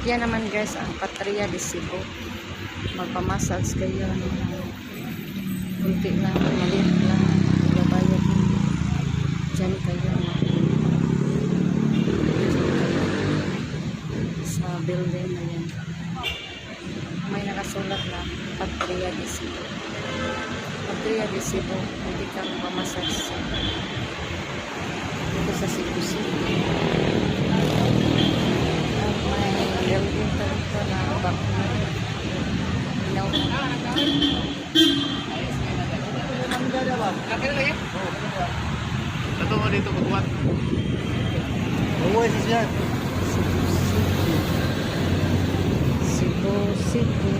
Yan naman guys, ang Patria de Cebu. Magpamassage kayo ng kunti lang, maliit lang, babayad mo. Diyan kayo sa building na yan. May nakasulat na Patria de Cebu. Patria de Cebu, pwede kang magpamassage dito sa Cebu City. Building pa rito na bakuna. Ilaw na. Ito mo dito magbuhat. Oo, siya. Cebu City. Cebu City.